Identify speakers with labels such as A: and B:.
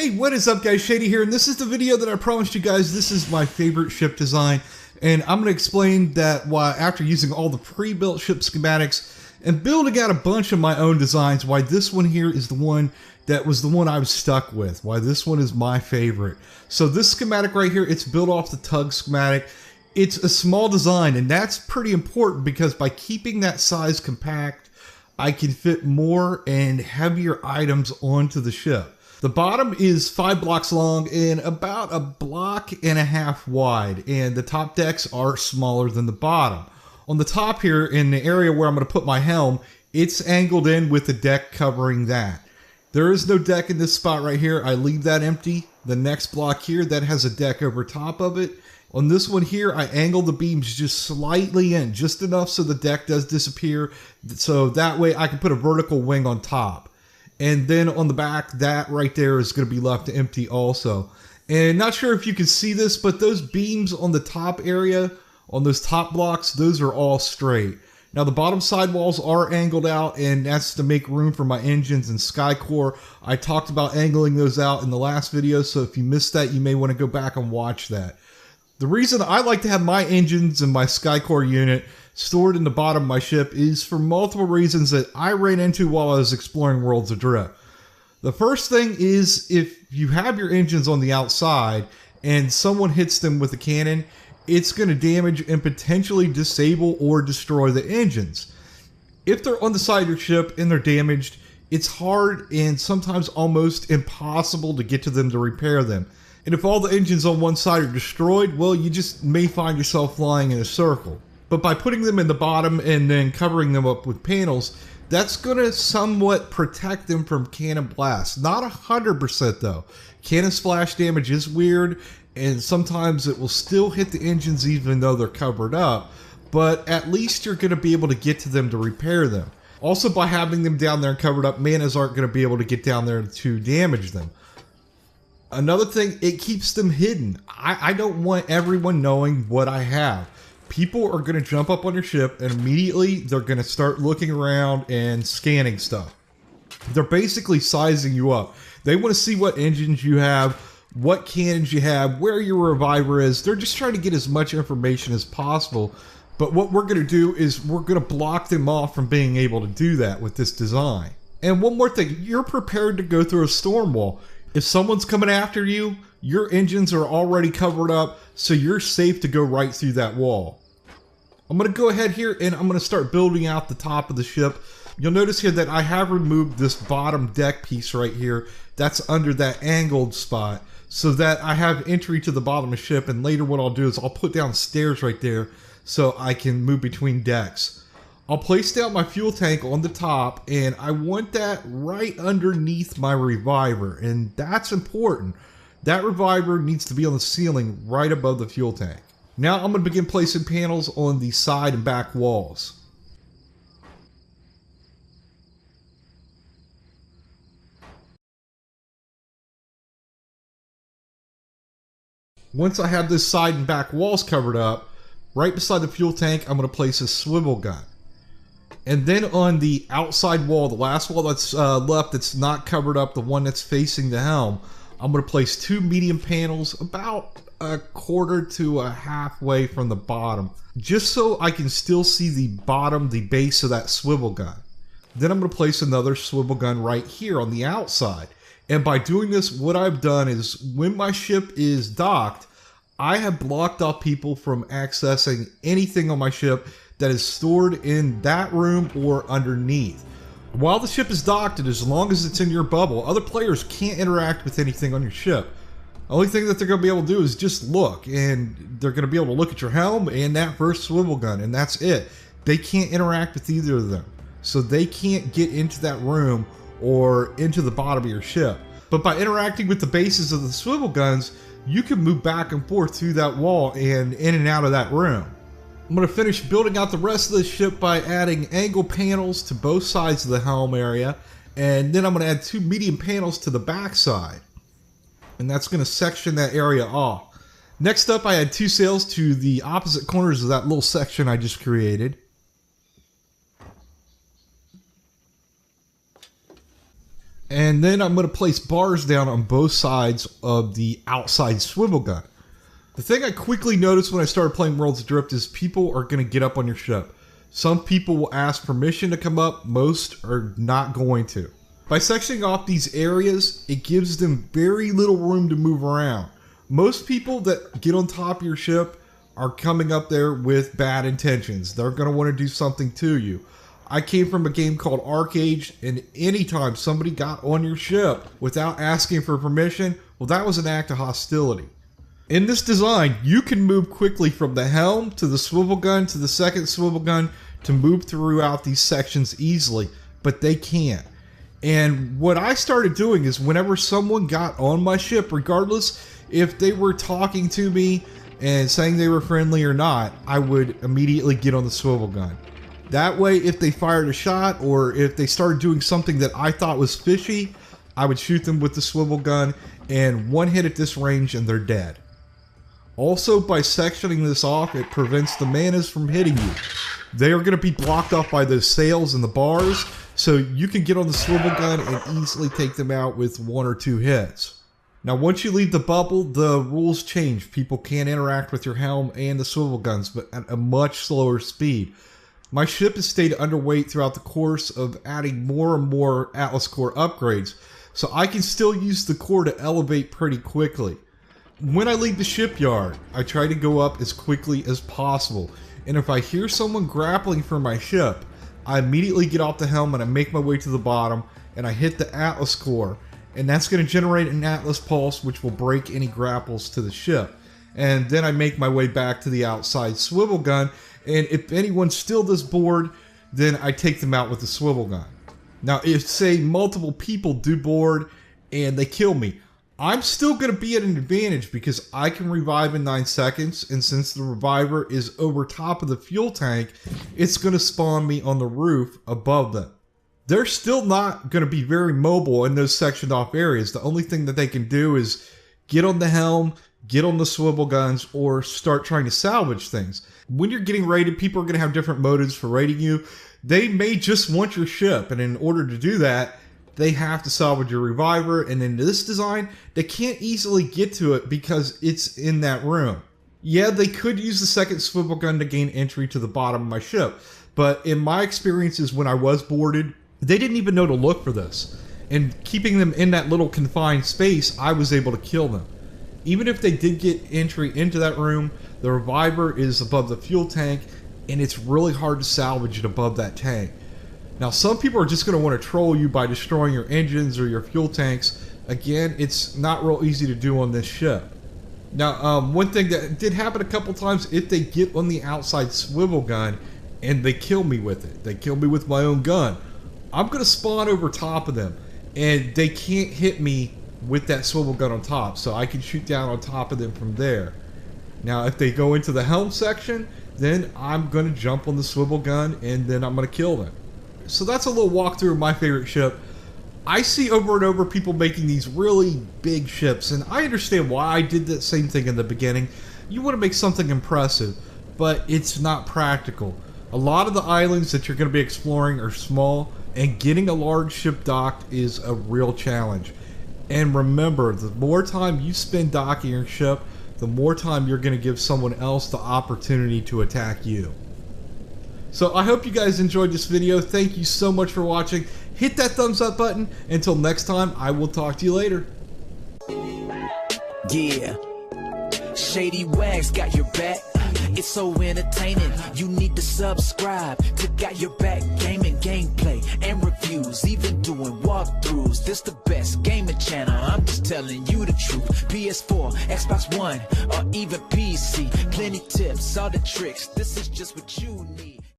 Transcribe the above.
A: Hey, what is up guys, Shady here, and this is the video that I promised you guys. This is my favorite ship design, and I'm going to explain that why, after using all the pre-built ship schematics and building out a bunch of my own designs, why this one here is the one that was the one I was stuck with, why this one is my favorite. So this schematic right here, it's built off the tug schematic. It's a small design, and that's pretty important because by keeping that size compact, I can fit more and heavier items onto the ship. The bottom is 5 blocks long and about 1.5 blocks wide, and the top decks are smaller than the bottom. On the top here, in the area where I'm going to put my helm, it's angled in with the deck covering that. There is no deck in this spot right here. I leave that empty. The next block here, that has a deck over top of it. On this one here, I angle the beams just slightly in, just enough so the deck does disappear, so that way I can put a vertical wing on top. And then on the back, that right there is going to be left empty also. And not sure if you can see this, but those beams on the top area, on those top blocks, those are all straight. Now the bottom sidewalls are angled out, and that's to make room for my engines and SkyCore. I talked about angling those out in the last video, so if you missed that, you may want to go back and watch that. The reason I like to have my engines and my SkyCore unit stored in the bottom of my ship is for multiple reasons that I ran into while I was exploring Worlds Adrift. The first thing is, if you have your engines on the outside and someone hits them with a cannon, it's going to damage and potentially disable or destroy the engines. If they're on the side of your ship and they're damaged, it's hard and sometimes almost impossible to get to them to repair them. And if all the engines on one side are destroyed, well, you just may find yourself flying in a circle. But by putting them in the bottom and then covering them up with panels, that's going to somewhat protect them from cannon blast. Not 100% though. Cannon splash damage is weird, and sometimes it will still hit the engines even though they're covered up, but at least you're going to be able to get to them to repair them. Also, by having them down there and covered up, manas aren't going to be able to get down there to damage them. Another thing, it keeps them hidden. I don't want everyone knowing what I have. People are going to jump up on your ship and immediately they're going to start looking around and scanning stuff. They're basically sizing you up. They want to see what engines you have, what cannons you have, where your reviver is. They're just trying to get as much information as possible. But what we're going to do is we're going to block them off from being able to do that with this design. And one more thing, you're prepared to go through a storm wall. If someone's coming after you, your engines are already covered up, so you're safe to go right through that wall. I'm going to go ahead here and I'm going to start building out the top of the ship. You'll notice here that I have removed this bottom deck piece right here that's under that angled spot so that I have entry to the bottom of the ship, and later what I'll do is I'll put down stairs right there so I can move between decks. I'll place down my fuel tank on the top, and I want that right underneath my reviver, and that's important. That reviver needs to be on the ceiling right above the fuel tank. Now I'm going to begin placing panels on the side and back walls. Once I have this side and back walls covered up, right beside the fuel tank, I'm going to place a swivel gun. And then on the outside wall, the last wall that's left that's not covered up, the one that's facing the helm, I'm going to place 2 medium panels about 1/4 to 1/2 way from the bottom, just so I can still see the bottom, the base of that swivel gun. Then I'm going to place another swivel gun right here on the outside. And by doing this, what I've done is when my ship is docked, I have blocked off people from accessing anything on my ship that is stored in that room or underneath. While the ship is docked, and as long as it's in your bubble, other players can't interact with anything on your ship. The only thing that they're going to be able to do is just look, and they're going to be able to look at your helm and that first swivel gun, and that's it. They can't interact with either of them, so they can't get into that room or into the bottom of your ship. But by interacting with the bases of the swivel guns, you can move back and forth through that wall and in and out of that room. I'm going to finish building out the rest of the ship by adding angle panels to both sides of the helm area, and then I'm going to add 2 medium panels to the back side, and that's going to section that area off. Next up, I add 2 sails to the opposite corners of that little section I just created. And then I'm going to place bars down on both sides of the outside swivel gun. The thing I quickly noticed when I started playing Worlds Adrift is people are going to get up on your ship. Some people will ask permission to come up, most are not going to. By sectioning off these areas, it gives them very little room to move around. Most people that get on top of your ship are coming up there with bad intentions. They're going to want to do something to you. I came from a game called ArcAge, and anytime somebody got on your ship without asking for permission, well, that was an act of hostility. In this design, you can move quickly from the helm to the swivel gun to the second swivel gun to move throughout these sections easily, but they can't. And what I started doing is whenever someone got on my ship, regardless if they were talking to me and saying they were friendly or not, I would immediately get on the swivel gun. That way, if they fired a shot or if they started doing something that I thought was fishy, I would shoot them with the swivel gun, and one hit at this range and they're dead. Also, by sectioning this off, it prevents the manas from hitting you. They are going to be blocked off by those sails and the bars, so you can get on the swivel gun and easily take them out with 1 or 2 hits. Now, once you leave the bubble, the rules change. People can't interact with your helm and the swivel guns, but at a much slower speed. My ship has stayed underweight throughout the course of adding more and more Atlas core upgrades, so I can still use the core to elevate pretty quickly. When I leave the shipyard, I try to go up as quickly as possible, and if I hear someone grappling for my ship, I immediately get off the helm and I make my way to the bottom and I hit the Atlas core, and that's going to generate an Atlas pulse which will break any grapples to the ship. And then I make my way back to the outside swivel gun, and if anyone's still this bored, then I take them out with the swivel gun. Now, if say multiple people do board and they kill me, I'm still going to be at an advantage because I can revive in 9 seconds, and since the reviver is over top of the fuel tank, it's going to spawn me on the roof above them. They're still not going to be very mobile in those sectioned off areas. The only thing that they can do is get on the helm, get on the swivel guns, or start trying to salvage things. When you're getting raided, people are going to have different motives for raiding you. They may just want your ship, and in order to do that, they have to salvage your reviver, and in this design, they can't easily get to it because it's in that room. Yeah, they could use the second swivel gun to gain entry to the bottom of my ship, but in my experiences when I was boarded, they didn't even know to look for this. And keeping them in that little confined space, I was able to kill them. Even if they did get entry into that room, the reviver is above the fuel tank, and it's really hard to salvage it above that tank. Now, some people are just going to want to troll you by destroying your engines or your fuel tanks. Again, it's not real easy to do on this ship. Now, one thing that did happen a couple times, if they get on the outside swivel gun and they kill me with it, they kill me with my own gun, I'm going to spawn over top of them, and they can't hit me with that swivel gun on top, so I can shoot down on top of them from there. Now, if they go into the helm section, then I'm going to jump on the swivel gun, and then I'm going to kill them. So that's a little walkthrough of my favorite ship. I see over and over people making these really big ships, and I understand why. I did that same thing in the beginning. You want to make something impressive, but it's not practical. A lot of the islands that you're going to be exploring are small, and getting a large ship docked is a real challenge. And remember, the more time you spend docking your ship, the more time you're going to give someone else the opportunity to attack you. So I hope you guys enjoyed this video. Thank you so much for watching. Hit that thumbs up button. Until next time, I will talk to you later.
B: Yeah, Shady Wags got your back. It's so entertaining. You need to subscribe to Got Your Back gaming gameplay and reviews, even doing walkthroughs. This the best gaming channel. I'm just telling you the truth. PS4, Xbox One, or even PC. Plenty tips, all the tricks. This is just what you need.